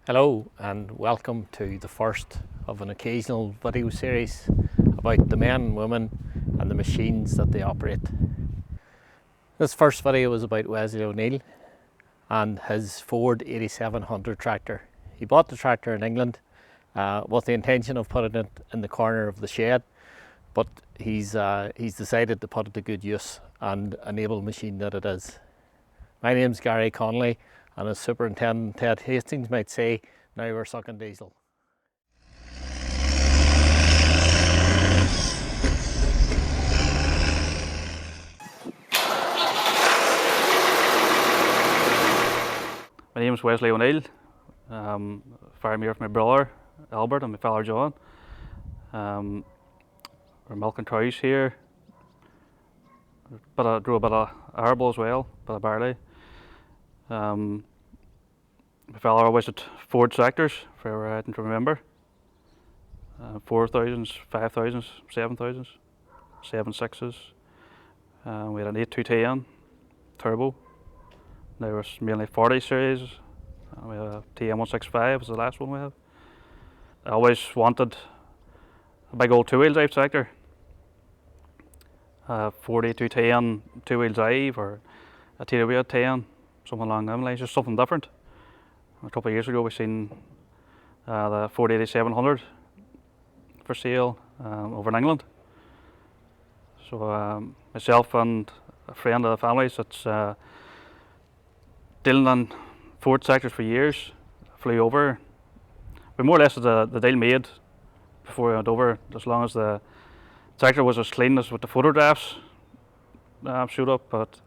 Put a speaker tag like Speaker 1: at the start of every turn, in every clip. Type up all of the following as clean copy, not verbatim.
Speaker 1: Hello and welcome to the first of an occasional video series about the men and women and the machines that they operate. This first video was about Wesley O'Neill and his Ford 8700 tractor. He bought the tractor in England with the intention of putting it in the corner of the shed, but he's decided to put it to good use, and an able machine that it is. My name's Gary Connolly, and as Superintendent Ted Hastings might say, now we're sucking diesel.
Speaker 2: My name is Wesley O'Neill. Farm here with my brother Albert and my father John. We're milking cows here. Grew a bit of arable as well, a bit of barley. My father always had Ford tractors, forever I can remember. 4000s, 5000s, 7000s, 76s. We had an 8210 turbo. There was mainly 40 series. We had a TM165 was the last one we have. I always wanted a big old two-wheel drive tractor. 4210 two-wheel drive, or a TW10, something along them lines, just something different. A couple of years ago we seen the Ford 8700 for sale over in England. So myself and a friend of the family's that's dealing on Ford tractors for years, flew over. We more or less had the deal made before we went over, as long as the tractor was as clean as what the photographs showed up. But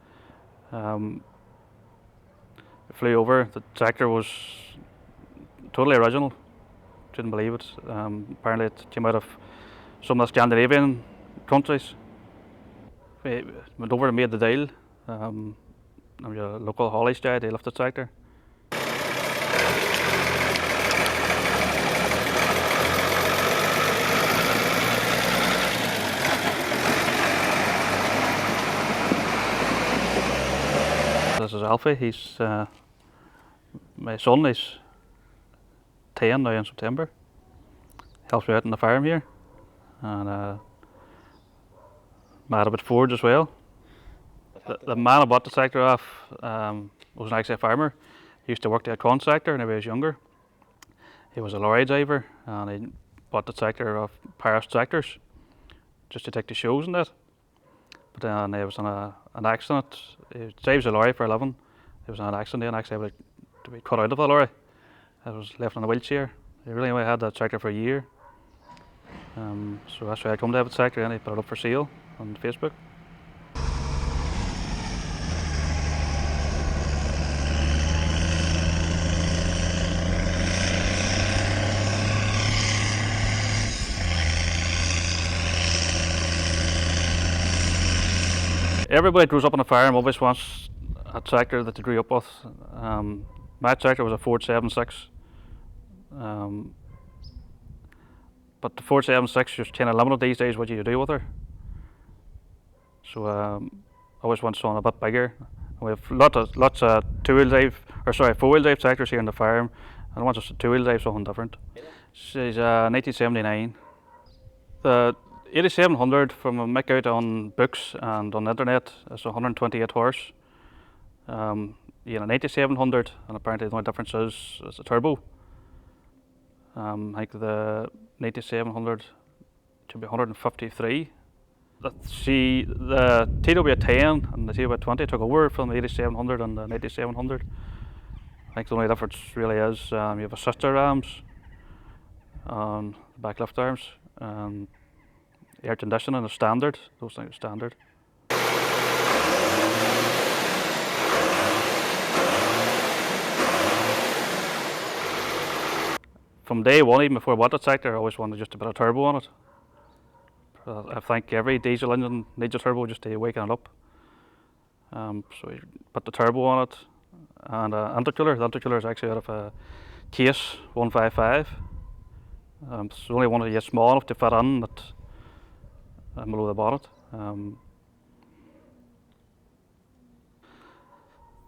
Speaker 2: flew over. The tractor was totally original. Couldn't believe it. Apparently it came out of some of the Scandinavian countries. We went over and made the deal. I'm a local haulage guy, they left the tractor. This is Alfie. He's my son. He's 10 now in September. Helps me out in the farm here, and mad about Fords as well. The man I bought the tractor off was actually a farmer. He used to work at a contractor when he was younger. He was a lorry driver, and he bought the tractor off Paris Tractors just to take the shows and that. But then he was in an accident. He drives a lorry for a living. He was in an accident and actually able to be cut out of the lorry. I was left in a wheelchair. He really only had that tractor for a year. So that's why I come to have a tractor, and he put it up for sale on Facebook. Everybody grows up on a farm always wants a tractor that they grew up with. My tractor was a Ford 76, but the Ford 76 is kind of limited these days what you do with her. So I always want something a bit bigger. We have lots of four-wheel drive tractors here on the farm, and I want just a two-wheel drive, something different. She's 1979. The 8700 from a make out on books and on the internet is 128 horse. An 8700, and apparently the only difference is the turbo. I think the 8700 should be 153. The TW10 and the TW20 took over from the 8700 and the 8700. I think the only difference really is you have assistor rams on the back lift arms, and air conditioning is standard. Those things are standard. From day one, even before I bought the tractor, I always wanted just to put a turbo on it. I think every diesel engine needs a turbo just to waken it up. So we put the turbo on it, and intercooler. The intercooler is actually out of a Case 155. It's the only one that's small enough to fit in that below the bonnet.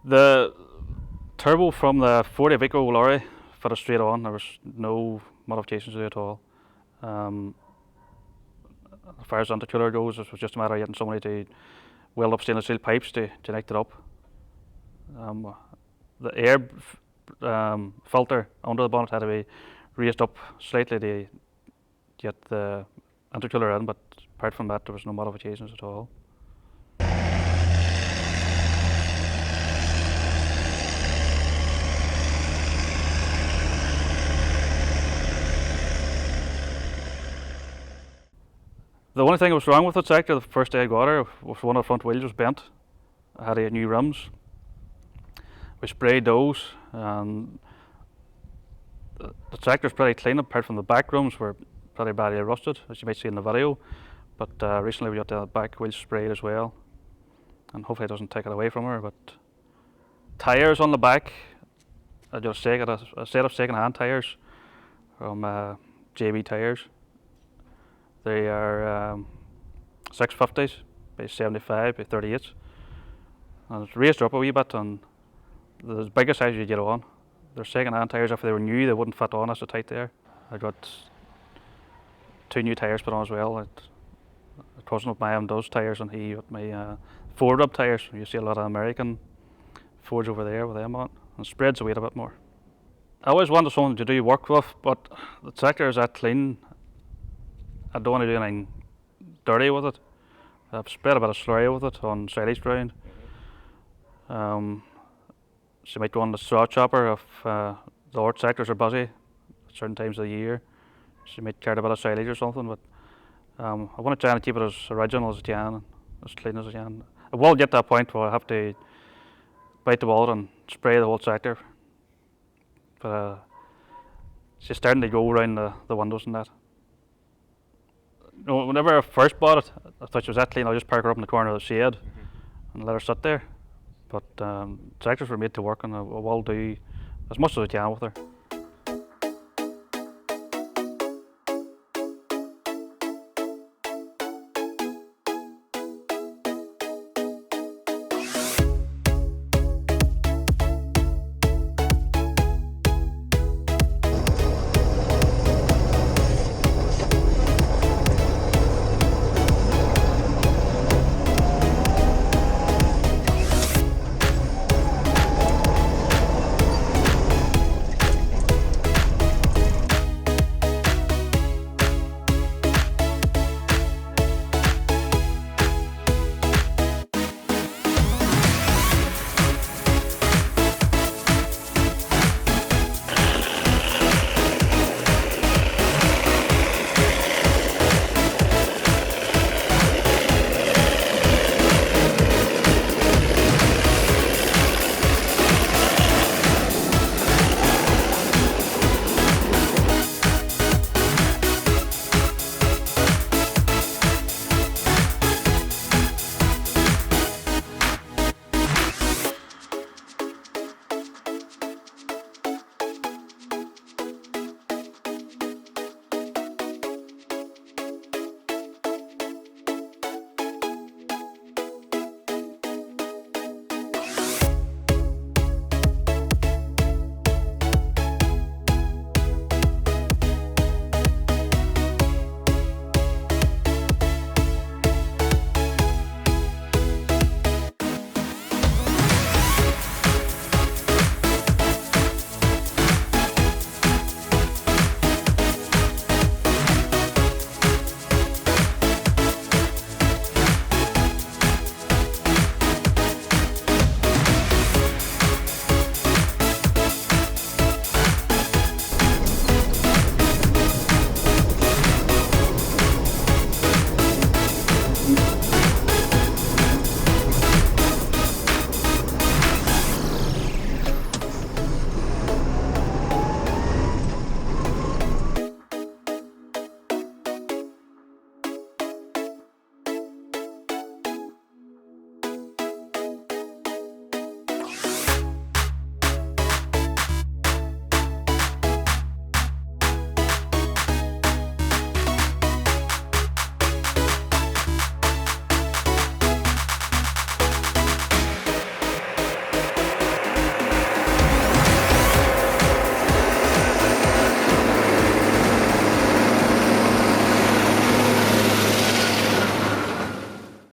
Speaker 2: The turbo from the 40 Vico lorry fitted straight on. There was no modifications to it at all. As far as the intercooler goes, it was just a matter of getting somebody to weld up stainless steel pipes to connect it up. The air filter under the bonnet had to be raised up slightly to get the intercooler in, but apart from that there was no modifications at all. The only thing that was wrong with the tractor the first day I got her was one of the front wheels was bent. I had to get new rims. We sprayed those, and the tractor's pretty clean apart from the back rims were pretty badly rusted, as you might see in the video. But recently we got the back wheels sprayed as well, and hopefully it doesn't take it away from her. But tyres on the back, I just got a set of second-hand tyres from JB Tyres. They are 650s by 75 by 38s, and it's raised up a wee bit, and the biggest size you get on. They're second-hand tyres. If they were new, they wouldn't fit on us so tight there. I got 2 new tyres put on as well. A cousin of mine does tyres, and he got my Ford rub tyres. You see a lot of American Fords over there with them on, and spreads the weight a bit more. I always wanted something to do work with, but the tractor is that clean. I don't want to do anything dirty with it. I've spread a bit of slurry with it on silage ground. She might go on the straw chopper if the hort tractors are busy at certain times of the year. She might carry a bit of silage or something, but I want to try and keep it as original as I can, as clean as I can. I will get to a point where I have to bite the bullet and spray the whole tractor, but she's starting to go around the windows and that. No, whenever I first bought it, I thought she was that clean. I'll just park her up in the corner of the shade and let her sit there. But tractors were made to work, and I will do as much as I can with her.